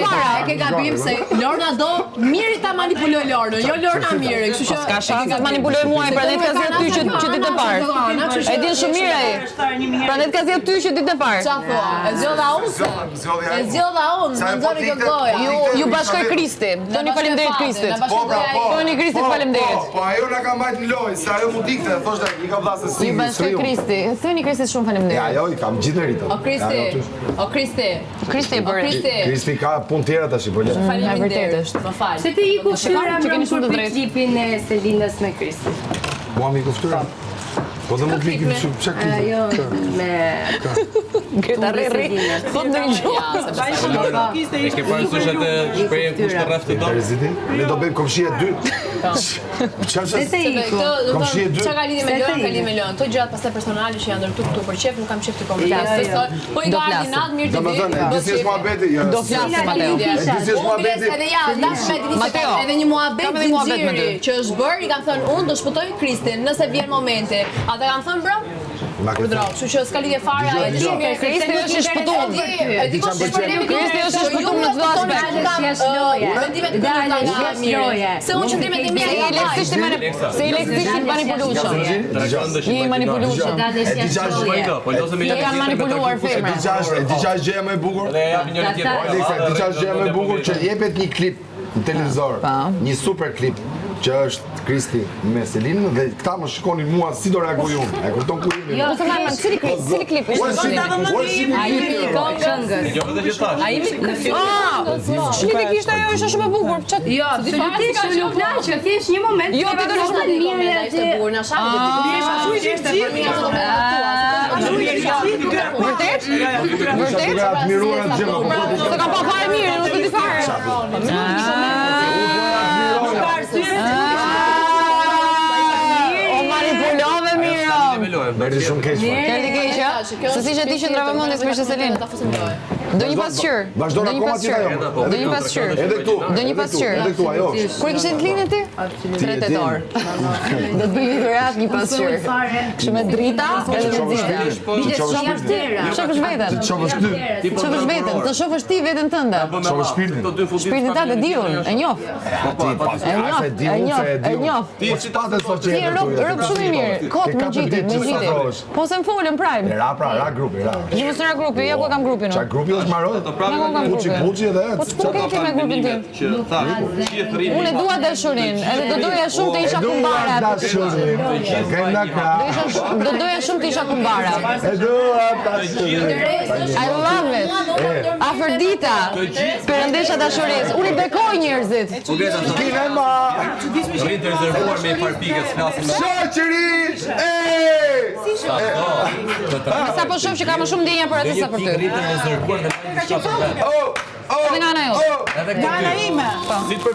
para. Ke gabim se Lorna do Miri ta manipuloj Lornën, jo Lorna Miri, kështu që ka shans të manipuloj mua, prandaj ka zgjedh ty që ditë e parë. E din shumë mirë ai. Prandaj ka zgjedh ty që ditë e parë. Çfarë thua? E zgjodha unë. E zgjodha unë, më nxori kjo goja. Ju bashkoj Kristi. Toni faleminderit Kristit. Toni Kristit faleminderit. Po ajo na ka mbajtur në lojë, se ajo mu dikte, thoshte i ka vllazë si. Ju bashkoj Kristi. Thoni Kristit shumë faleminderit. Ja, ajo i kam gjithë meritën. O Kristi. Kristi e bëri. Kristi ka punë tjera tash, po le. Faleminderit. Më fal. Se të iku fytyra mbrëm për klipin e Selindas me Kristin. Mua mi kuftyra. Po dhe mund të likim shumë çka klip. Jo, me Greta Rrri. Thot në gjuhë. E ke parasysh atë shprehjen kush të rreth të dom? Ne do bëjmë komshia 2. Çfarë? Se të iku. Çka ka lidhje me Lorën, ka lidhje me Lorën. Këto gjërat pastaj personale që janë ndërtuar këtu për çef, nuk kam çef të komentar. Po i gani natë mirë të vi. Disi është muhabeti. Do flasim Mateo. Disi është muhabeti. Edhe ja, dashme Mateo. edhe një muhabet Kam edhe muhabet me zinxhiri ty. që është bërë, i kam thënë unë do shpëtoj Kristin nëse vjen momenti. Ata kanë thënë bro. Urdhro, kështu që s'ka lidhje fare ai di mirë Kristi është i shpëtuar. E di kush është problemi Kristi është i shpëtuar në çdo aspekt. Vendimet e tona nga mirë. Se unë qëndrimet e mia Se i lehtësisht manipulueshëm. Je i manipulueshëm. E di çfarë Kanë manipuluar femra. E di çfarë gjëja më e bukur? Dhe japin njëri tjetrin. Po Aleksa, di çfarë gjëja më e bukur që jepet një klip në televizor. Një super klip që është Kristi me Selinën dhe këta më shikonin mua si do reagoj unë. E kupton ku jemi? Jo, të marrëm cili klip ishte? ai mi këngës. Jo vetë që thash. Ai mi Shlipi kishte ajo ishte shumë e bukur. Jo, absolutisht unë nuk që thjesht një moment. Jo, ti do të mirë ishte bukur na shau. Vërtet? Vërtet? Ka admiruar atë gjë. Se kam pa fare mirë, nuk e di fare. O manipulove mirë. Merri shumë keq. Kelli keqja. Se si që ti që ndrove mendjes me Shelin. Do një pasqyrë. Vazhdo Do një akoma ti ajo. pasqyrë. Do një pasqyrë. Edhe këtu. Do një pasqyrë. Edhe këtu ajo. Kur kishe të linë ti? 3 tetor. Do të bëj dhurat një pasqyrë. Kështu me drita edhe me nxita. Shofësh veten. Çofësh ty. Shofësh veten, të shofësh ti veten tënde. Çofësh shpirtin. Shpirtin ta e diun, e njoh. E njoh. Ti si ta të thotë Ti rob shumë i mirë. Kot me gjitit, me gjitit. Po se më folën prime. Ra grupi, ra. Ju mos ra grupi, ja ku kam grupin Ça unë. grupi është marrë? Puçi edhe. Po ç'po ke ti me grupin tim? Që thash, shihet rrimi. Unë dua dashurinë, edhe do doja shumë të isha kumbara. Do doja shumë të isha kumbara. E dua dashurinë. I love it. Afërdita. Perëndesha dashurisë. Unë i bekoj njerëzit. Kinema. Rritë rezervuar me farpikës, flasim me Shoqëri! Sa po shoh që ka më shumë ndjenja për atë sa për ty. Rritë rezervuar me Edhe nga ana jote. Edhe këtë. Si për